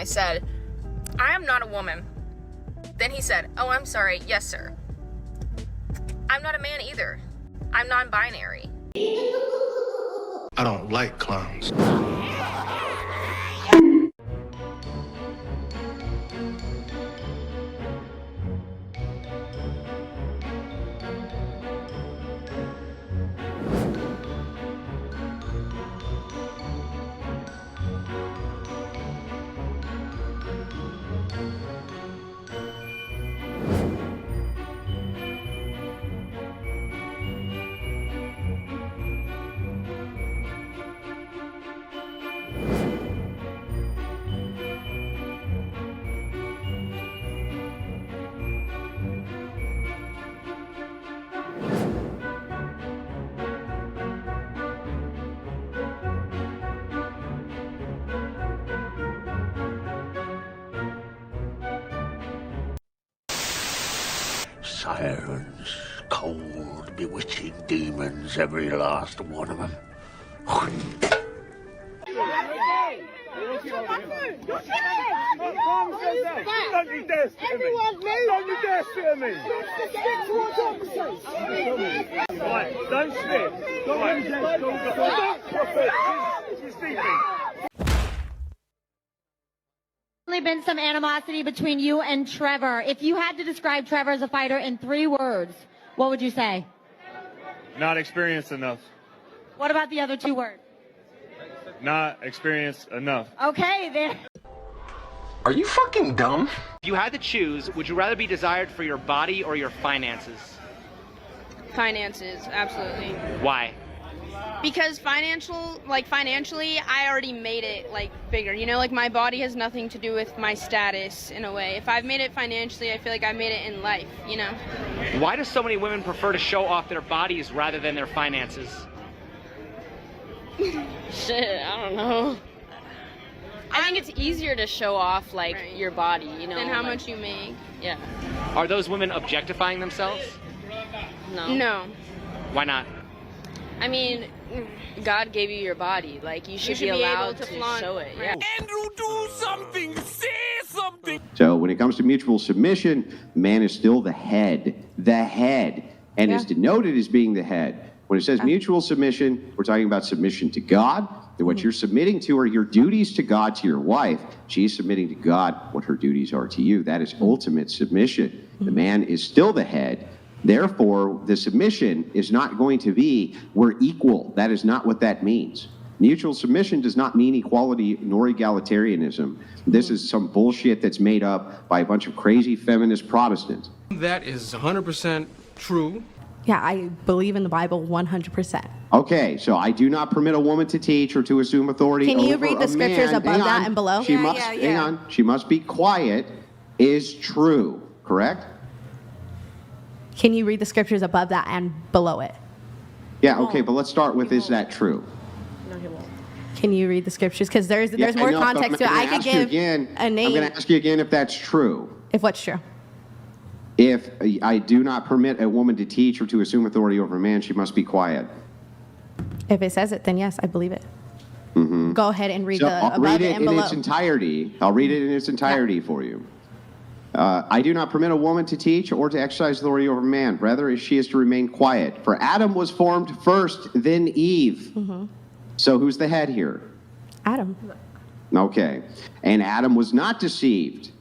I said, I am not a woman. Then he said, oh, I'm sorry. Yes, sir. I'm not a man either. I'm non-binary. I don't like clowns. Sirens, cold, bewitching demons, every last one of them. Don't you dare spit at me! Don't you dare spit at me! Right, don't spit! Been some animosity between you and Trevor. If you had to describe Trevor as a fighter in 3 words, what would you say? Not experienced enough. What about the other 2 words? Not experienced enough. Okay, then. Are you fucking dumb? If you had to choose, would you rather be desired for your body or your finances? Finances, absolutely. Why? Because financially, I already made it, bigger. You know, my body has nothing to do with my status, in a way. If I've made it financially, I feel like I made it in life, you know? Why do so many women prefer to show off their bodies rather than their finances? Shit, I don't know. I think it's easier to show off, Right. your body, you know? Than how much you make. Yeah. Are those women objectifying themselves? No. No. Why not? I mean, God gave you your body. You should be be allowed able to to flaunt. show it. Yeah. Andrew, do something! Say something! So when it comes to mutual submission, man is still the head, and is denoted as being the head. When it says mutual submission, we're talking about submission to God. And what you're submitting to are your duties to God, to your wife. She's submitting to God what her duties are to you. That is ultimate submission. The man is still the head. Therefore, the submission is not going to be, we're equal. That is not what that means. Mutual submission does not mean equality nor egalitarianism. This is some bullshit that's made up by a bunch of crazy feminist Protestants. That is 100% true. Yeah, I believe in the Bible 100%. Okay, so I do not permit a woman to teach or to assume authority Can you over read the a scriptures man. above Hang that on. and below? She must, hang on, she must be quiet, is true, correct? Can you read the scriptures above that and below it? Yeah, okay, but let's start with, is that true? No, he won't. Can you read the scriptures? Because there's more context to it. I could give a name. I'm going to ask you again if that's true. If what's true? If I do not permit a woman to teach or to assume authority over a man, she must be quiet. If it says it, then yes, I believe it. Mm-hmm. Go ahead and read So the I'll above read it it and in below. its entirety. I'll read it in its entirety for you. I do not permit a woman to teach or to exercise authority over a man. Rather, she is to remain quiet. For Adam was formed first, then Eve. Mm-hmm. So who's the head here? Adam. Okay. And Adam was not deceived.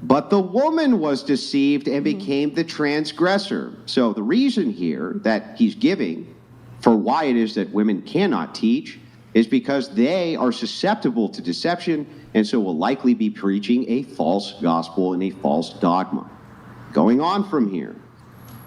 But the woman was deceived and became the transgressor. So the reason here that he's giving for why it is that women cannot teach is because they are susceptible to deception and so will likely be preaching a false gospel and a false dogma. Going on from here,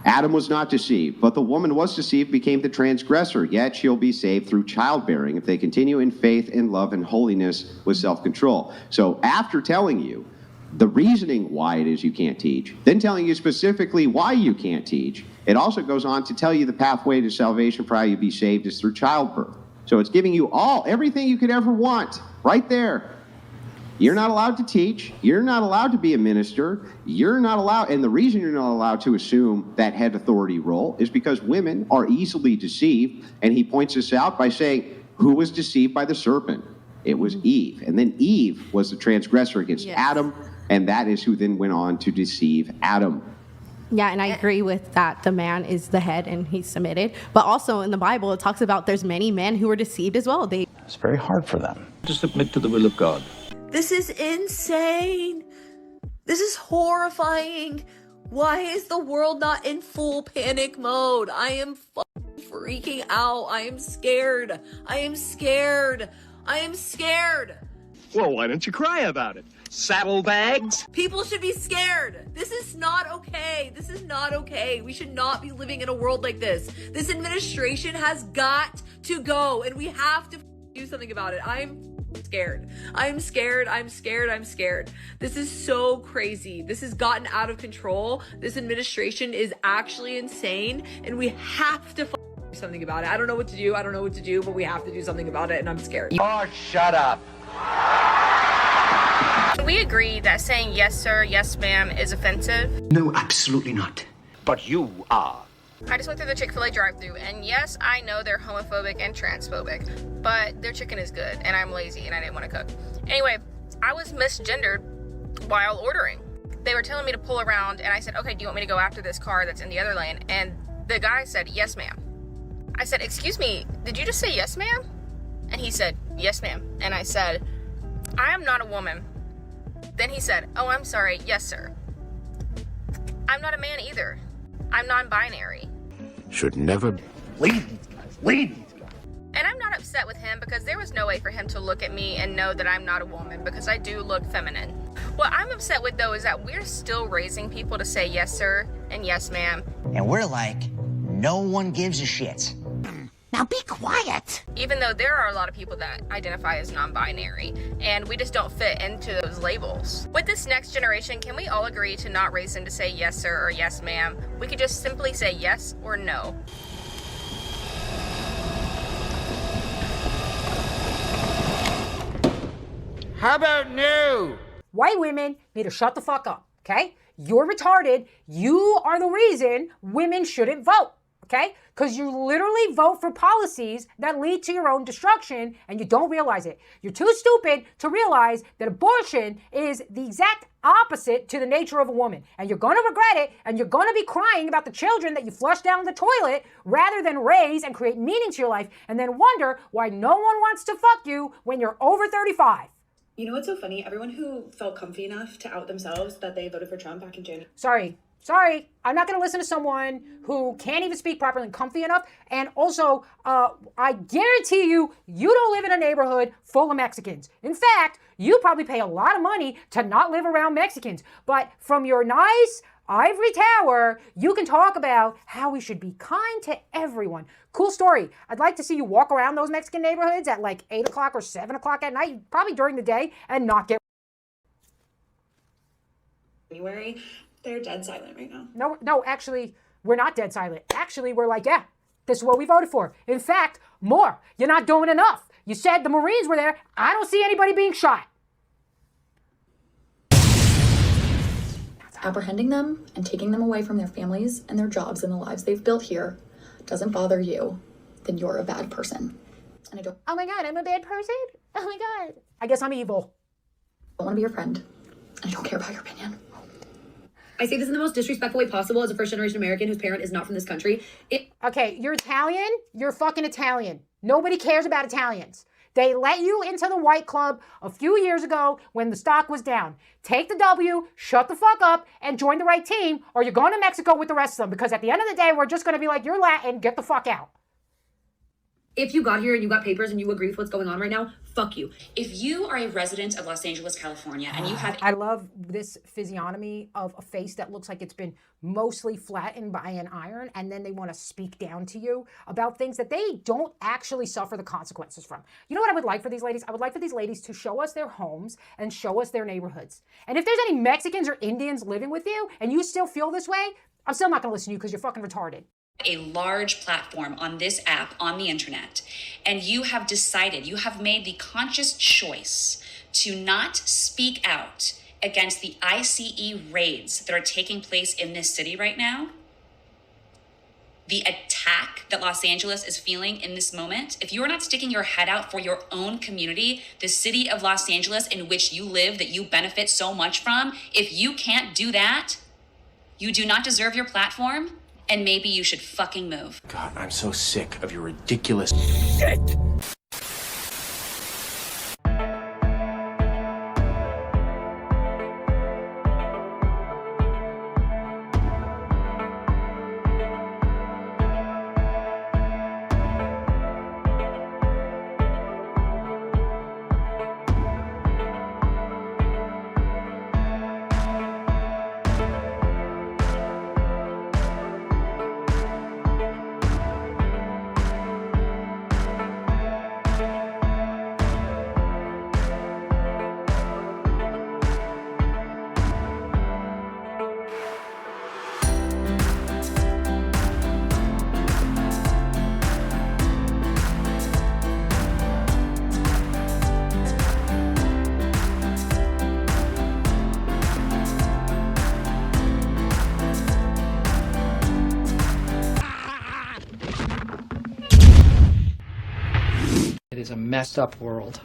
Adam was not deceived, but the woman was deceived, became the transgressor, yet she'll be saved through childbearing if they continue in faith and love and holiness with self-control. So after telling you the reasoning why it is you can't teach, then telling you specifically why you can't teach, it also goes on to tell you the pathway to salvation for how you be saved is through childbirth. So it's giving you everything you could ever want right there. You're not allowed to teach. You're not allowed to be a minister. You're not allowed, and the reason you're not allowed to assume that head authority role is because women are easily deceived, and he points this out by saying, who was deceived by the serpent? It was Eve. And then Eve was the transgressor against Adam, and that is who then went on to deceive Adam. Yeah, and I agree with that. The man is the head and he's submitted. But also in the Bible, it talks about there's many men who were deceived as well. It's very hard for them to submit to the will of God. This is insane. This is horrifying. Why is the world not in full panic mode? I am freaking out. I am scared. I am scared. I am scared. Well, why don't you cry about it? Saddlebags? People should be scared. This is not okay. This is not okay. We should not be living in a world like this. This administration has got to go, and we have to do something about it. I'm scared. I'm scared. I'm scared. I'm scared. This is so crazy. This has gotten out of control. This administration is actually insane, and we have to do something about it. I don't know what to do. I don't know what to do, but we have to do something about it, and I'm scared. Oh, shut up. We agree that saying yes sir, yes ma'am is offensive. No, absolutely not. But you are. I just went through the Chick-fil-A drive-thru, and yes, I know they're homophobic and transphobic, but their chicken is good, and I'm lazy, and I didn't want to cook. Anyway, I was misgendered while ordering. They were telling me to pull around, and I said, okay, do you want me to go after this car that's in the other lane? And the guy said, yes, ma'am. I said, excuse me, did you just say yes, ma'am? And he said, yes, ma'am. And I said, I am not a woman. Then he said, oh, I'm sorry, yes, sir. I'm not a man either. I'm non-binary. Should never lead. And I'm not upset with him because there was no way for him to look at me and know that I'm not a woman because I do look feminine. What I'm upset with though is that we're still raising people to say yes sir and yes ma'am. And we're like, no one gives a shit. Now be quiet. Even though there are a lot of people that identify as non-binary and we just don't fit into those labels. With this next generation, can we all agree to not raise them to say yes sir or yes ma'am? We could just simply say yes or no. How about no? White women need to shut the fuck up, okay? You're retarded. You are the reason women shouldn't vote, okay? Because you literally vote for policies that lead to your own destruction and you don't realize it. You're too stupid to realize that abortion is the exact opposite to the nature of a woman. And you're going to regret it and you're going to be crying about the children that you flushed down the toilet rather than raise and create meaning to your life and then wonder why no one wants to fuck you when you're over 35. You know what's so funny? Everyone who felt comfy enough to out themselves that they voted for Trump back in January. Sorry, I'm not going to listen to someone who can't even speak properly and comfy enough. And also, I guarantee you, you don't live in a neighborhood full of Mexicans. In fact, you probably pay a lot of money to not live around Mexicans. But from your nice ivory tower, you can talk about how we should be kind to everyone. Cool story. I'd like to see you walk around those Mexican neighborhoods at like 8 o'clock or 7 o'clock at night, probably during the day, and not get... January. They're dead silent right now. No, actually, we're not dead silent. Actually, we're like, yeah, this is what we voted for. In fact, more. You're not doing enough. You said the Marines were there. I don't see anybody being shot. Apprehending them and taking them away from their families and their jobs and the lives they've built here doesn't bother you, then you're a bad person. And I don't... Oh my God, I'm a bad person? Oh my God. I guess I'm evil. I want to be your friend. And I don't care about your opinion. I say this in the most disrespectful way possible as a first-generation American whose parent is not from this country. Okay, you're Italian. You're fucking Italian. Nobody cares about Italians. They let you into the white club a few years ago when the stock was down. Take the W, shut the fuck up, and join the right team, or you're going to Mexico with the rest of them, because at the end of the day, we're just going to be like, you're Latin, get the fuck out. If you got here and you got papers and you agree with what's going on right now, fuck you. If you are a resident of Los Angeles, California, and you have... I love this physiognomy of a face that looks like it's been mostly flattened by an iron, and then they want to speak down to you about things that they don't actually suffer the consequences from. You know what I would like for these ladies? I would like for these ladies to show us their homes and show us their neighborhoods. And if there's any Mexicans or Indians living with you, and you still feel this way, I'm still not going to listen to you because you're fucking retarded. A large platform on this app on the internet, and you have decided, you have made the conscious choice to not speak out against the ICE raids that are taking place in this city right now, the attack that Los Angeles is feeling in this moment, if you are not sticking your head out for your own community, the city of Los Angeles in which you live, that you benefit so much from, if you can't do that, you do not deserve your platform, and maybe you should fucking move. God, I'm so sick of your ridiculous shit. It is a messed up world.